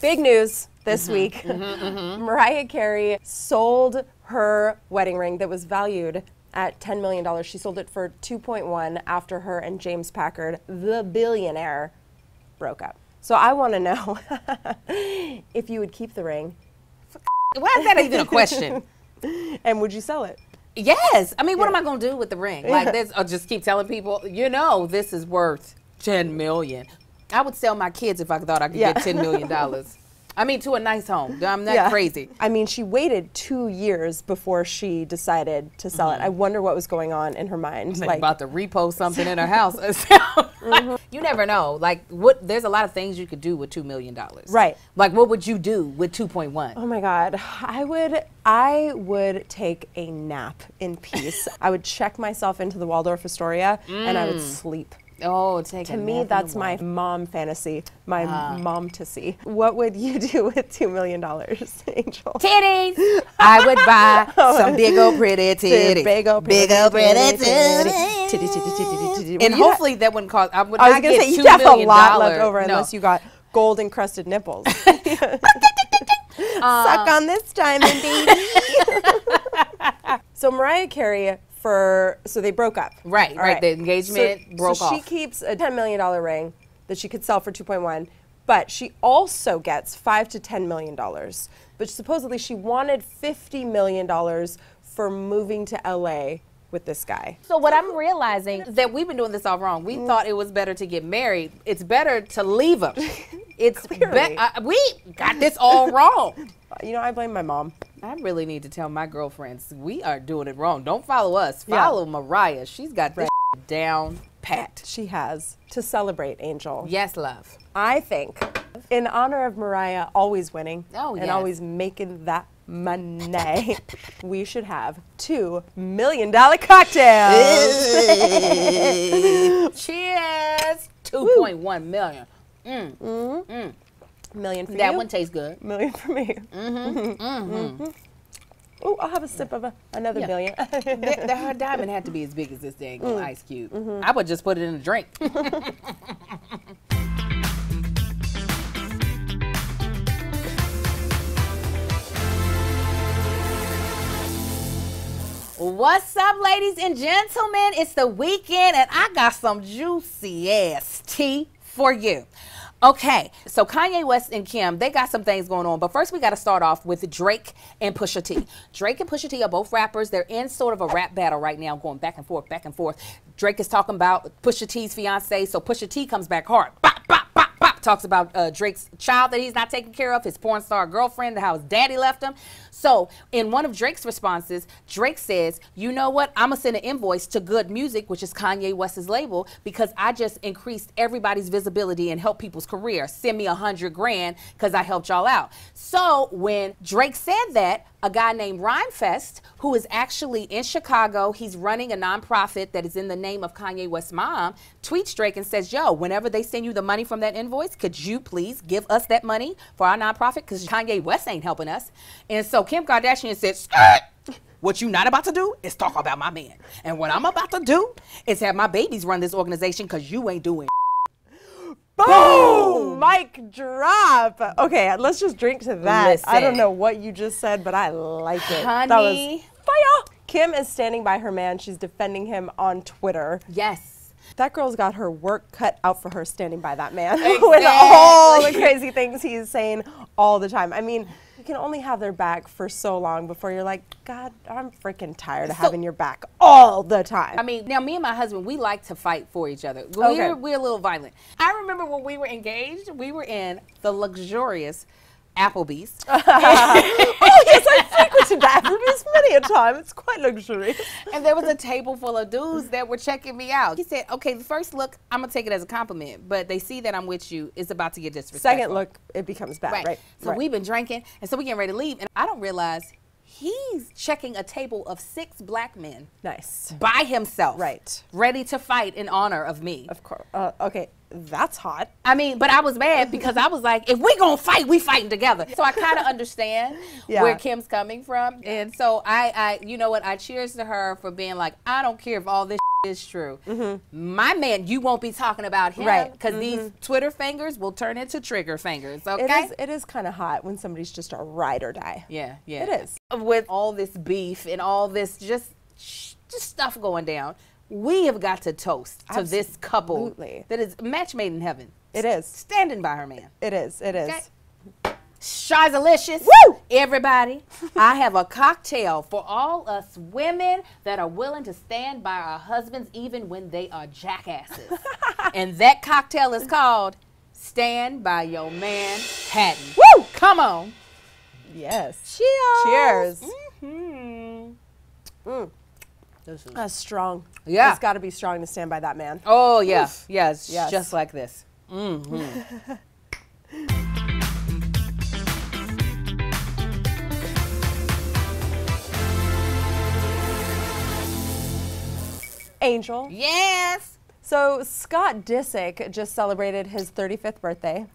Big news this week. Mariah Carey sold her wedding ring that was valued at $10 million. She sold it for 2.1 after her and James Packard, the billionaire, broke up. So I want to know if you would keep the ring. Why is that even a question? And would you sell it? Yes. I mean, what am I going to do with the ring? Like this, I'll just keep telling people, you know, this is worth $10 million. I would sell my kids if I thought I could get $10 million. I mean, to a nice home. I'm not crazy. I mean, she waited 2 years before she decided to sell it. I wonder what was going on in her mind. Like about to repost something in her house. You never know. Like, there's a lot of things you could do with $2 million. Right. Like, what would you do with 2.1? Oh my God. I would take a nap in peace. I would check myself into the Waldorf Astoria and I would sleep. Oh, take To me, that's my mom fantasy, my mom-tasy. What would you do with $2 million, Angel? Titties! I would buy some big old pretty titties. Big old pretty titties. And hopefully that wouldn't cost, I would I was not going to get say, you'd $2 have a million lot left over unless you got gold-encrusted nipples. Suck on this diamond, baby. So Mariah Carey, so they broke up. Right. The engagement broke off. So she keeps a $10 million ring that she could sell for 2.1, but she also gets $5 to $10 million. But supposedly she wanted $50 million for moving to LA with this guy. So what I'm realizing is that we've been doing this all wrong. We thought it was better to get married. It's better to leave him. It's we got this all wrong. You know, I blame my mom. I really need to tell my girlfriends we are doing it wrong. Don't follow us. Follow Mariah. She's got this down pat. She has. To celebrate, Angel. Yes, love. I think, in honor of Mariah always winning and always making that money, we should have $2 million cocktails. Cheers. 2.1 million. Million for you. That one tastes good. Million for me. Oh, I'll have a sip of another million. Her diamond had to be as big as this dang ice cube. I would just put it in a drink. What's up, ladies and gentlemen? It's the weekend, and I got some juicy ass tea for you. Okay, so Kanye West and Kim, they got some things going on. But first, we got to start off with Drake and Pusha T. Drake and Pusha T are both rappers. They're in sort of a rap battle right now, going back and forth, back and forth. Drake is talking about Pusha T's fiance, so Pusha T comes back hard. Bop, bop, bop, bop. Talks about Drake's child that he's not taking care of, his porn star girlfriend, how his daddy left him. So in one of Drake's responses, Drake says, you know what? I'm going to send an invoice to Good Music, which is Kanye West's label, because I just increased everybody's visibility and helped people's career. Send me $100,000 because I helped y'all out. So when Drake said that, a guy named Rhymefest, who is actually in Chicago, he's running a nonprofit that is in the name of Kanye West's mom, tweets Drake and says, yo, whenever they send you the money from that invoice, could you please give us that money for our nonprofit? Because Kanye West ain't helping us. And so Kim Kardashian says, what you not about to do is talk about my man. And what I'm about to do is have my babies run this organization because you ain't doing Boom! Mic drop. Okay, let's just drink to that. Listen. I don't know what you just said, but I like it. Honey. That was fire. Kim is standing by her man. She's defending him on Twitter. Yes. That girl's got her work cut out for her standing by that man with all the crazy things he's saying all the time. I mean, you can only have their back for so long before you're like, God, I'm freaking tired of having your back all the time. I mean, now me and my husband, we like to fight for each other. We're a little violent. I remember when we were engaged, we were in the luxurious Applebee's. Oh, yes, I frequented the Applebee's many a time. It's quite luxurious. And there was a table full of dudes that were checking me out. He said, okay, the first look, I'm going to take it as a compliment, but they see that I'm with you, it's about to get disrespectful. Second look, it becomes bad, right? So we've been drinking, and so we getting ready to leave, and I don't realize he's checking a table of 6 black men. Nice. By himself. Right. Ready to fight in honor of me. Of course. Okay, that's hot. I mean, but I was mad because I was like, if we gonna fight, we fighting together. So I kind of understand where Kim's coming from. And so I, you know what, I cheers to her for being like, I don't care if all this is true. My man, you won't be talking about him. Right. Because these Twitter fingers will turn into trigger fingers, okay? It is kind of hot when somebody's just a ride or die. Yeah, yeah. It is. With all this beef and all this just stuff going down, we have got to toast to this couple that is a match made in heaven. It is. Standing by her man. It is. It is. Okay. Sharzalicious. Woo! Everybody, I have a cocktail for all us women that are willing to stand by our husbands even when they are jackasses. And that cocktail is called Stand By Your Man Patton. Woo! Come on. Yes. Cheers. Cheers. That's strong. Yeah. It's got to be strong to stand by that man. Oh, yeah. Yes. Yes. Just like this. Angel. Yes. So Scott Disick just celebrated his 35th birthday.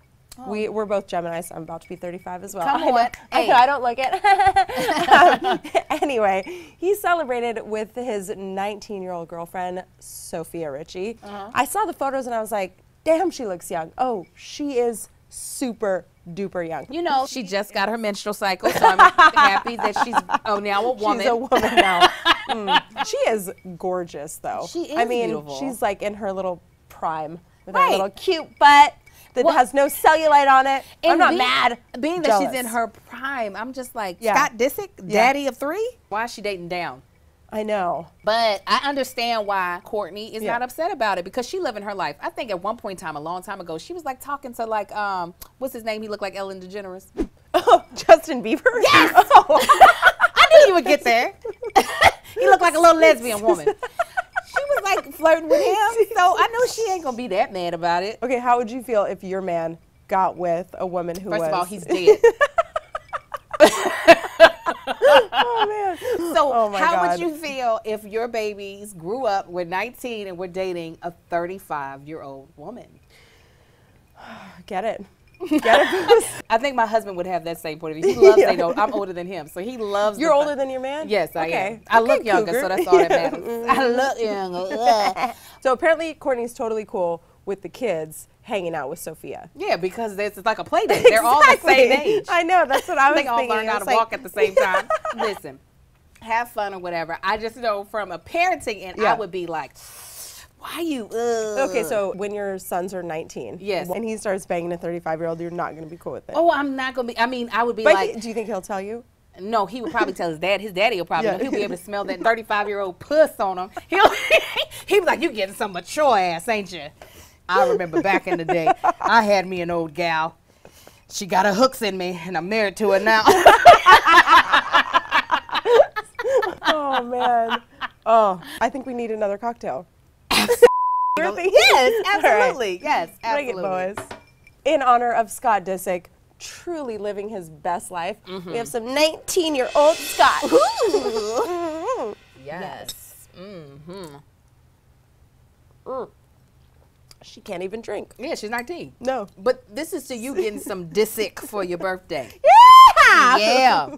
We're both Geminis, so I'm about to be 35 as well. Come on. I don't look it. Anyway, he celebrated with his 19-year-old girlfriend, Sofia Richie. I saw the photos and I was like, damn, she looks young. Oh, she is super duper young. You know, she just got her menstrual cycle, so I'm happy that she's now a woman. She's a woman now. She is gorgeous, though. She is beautiful. She's like in her little prime with her Right. little cute butt that has no cellulite on it. I'm not mad. Being that she's in her prime, I'm just like, Yeah. Scott Disick, daddy of 3? Why is she dating down? I know. But I understand why Courtney is not upset about it, because she living her life. I think at one point in time, a long time ago, she was like talking to like, what's his name? He looked like Ellen DeGeneres. Oh, Justin Bieber? Yes! Oh. I knew you would get there. He looked like a little lesbian woman. She was like flirting with him, so I know she ain't gonna be that mad about it. Okay, how would you feel if your man got with a woman who First was... of all, he's dead. Oh, man. So Oh, my how God. would you feel if your babies grew up, were 19, and were dating a 35-year-old woman? Get it. Get it? I think my husband would have that same point of view. He loves I'm older than him, so he loves. You're older than your man? Yes, I Okay. am. I Okay, look younger, cougar. so that's all that matters. I look younger. So apparently Courtney's totally cool with the kids hanging out with Sophia. Yeah, because it's like a play date. They're all the same age. I know, that's what I was They all thinking. learn how to walk at the same time. Listen, have fun or whatever. I just know from a parenting end, I would be like, why you? Okay, so when your sons are 19, Yes, and he starts banging a 35-year-old, you're not going to be cool with it. Oh, I'm not gonna be. I mean, I would be But like, do you think he'll tell you? no, he would probably tell his dad. His daddy will probably. Yeah. He'll be able to smell that 35-year-old puss on him. He'll be like, you getting some mature ass, ain't you? I remember back in the day, I had me an old gal. She got her hooks in me, and I'm married to her now. Oh, man. Oh, I think we need another cocktail. Yes, absolutely. Right. Yes, Bring absolutely. it, boys. In honor of Scott Disick, truly living his best life, we have some 19-year-old Scott. Yes. She can't even drink. Yeah, she's 19. No. But this is to you getting some Disick for your birthday. Yeah! Yeah.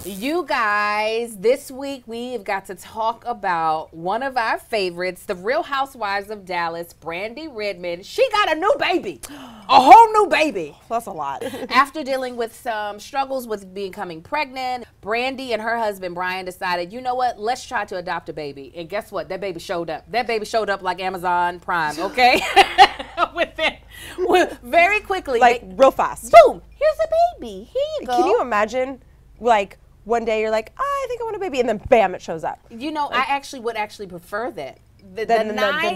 You guys, this week we've got to talk about one of our favorites, the Real Housewives of Dallas, Brandi Redmond. She got a new baby, a whole new baby. That's a lot. After dealing with some struggles with becoming pregnant, Brandi and her husband Brian decided, you know what, let's try to adopt a baby. And guess what? That baby showed up. That baby showed up like Amazon Prime, okay? Very quickly. Like, real fast. Boom, here's a baby. Here you go. Can you imagine, like, one day you're like, I think I want a baby, and then bam, it shows up. You know, I actually would prefer that. The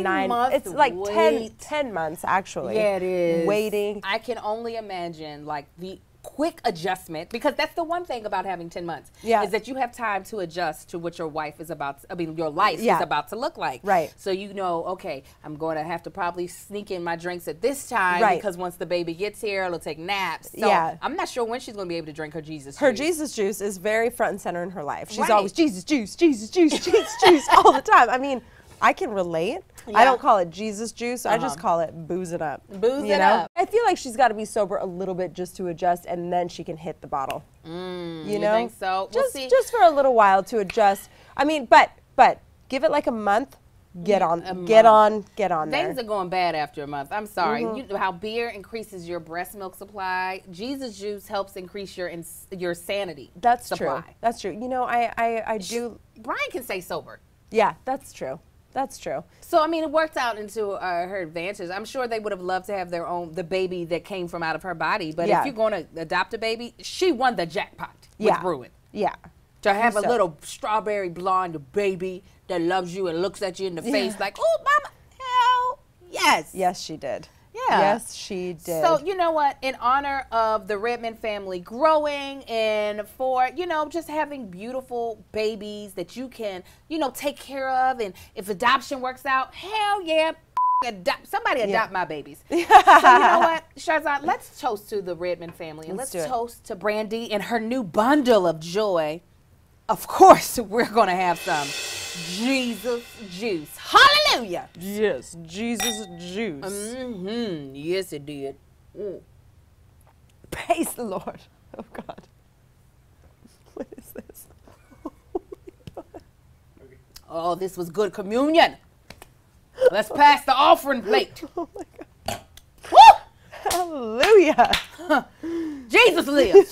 nine months it's like wait. 10 months actually. Yeah, it is. Waiting. I can only imagine like the quick adjustment, because that's the one thing about having 10 months is that you have time to adjust to what your wife is about your life is about to look like. Right. So you know, okay, I'm going to have to probably sneak in my drinks at this time because once the baby gets here, it'll take naps. So I'm not sure when she's going to be able to drink her Jesus juice. Her Jesus juice is very front and center in her life. She's always Jesus juice, Jesus juice, Jesus juice all the time. I mean, I can relate. I don't call it Jesus juice. I just call it booze it up. Booze it up. I feel like she's got to be sober a little bit just to adjust, and then she can hit the bottle. You know? Think so? We'll see. Just for a little while to adjust. I mean, but give it like a month. Get on there. Things are going bad after a month. I'm sorry. You know how beer increases your breast milk supply. Jesus juice helps increase your sanity. That's supply. true. That's true. You know, I do. Brian can stay sober. Yeah, that's true. That's true. So I mean, it worked out into her advantage. I'm sure they would have loved to have the baby that came from out of her body. But if you're going to adopt a baby, she won the jackpot with Bruin. Yeah. To have a little strawberry blonde baby that loves you and looks at you in the face like, oh, mama, hell yes. Yes, she did. Yeah. Yes, she did. So, you know what? In honor of the Redmond family growing and for, you know, just having beautiful babies that you can, you know, take care of. And if adoption works out, hell yeah. Somebody adopt my babies. So you know what, Sharzad, let's toast to the Redmond family. And let's toast to Brandi and her new bundle of joy. Of course, we're going to have some Jesus juice. Hallelujah. Yes, Jesus juice. Yes, it did. Praise the Lord. Oh, God. What is this? Oh, this was good communion. Let's pass the offering plate. Oh, my God. Woo! Hallelujah. Jesus lives.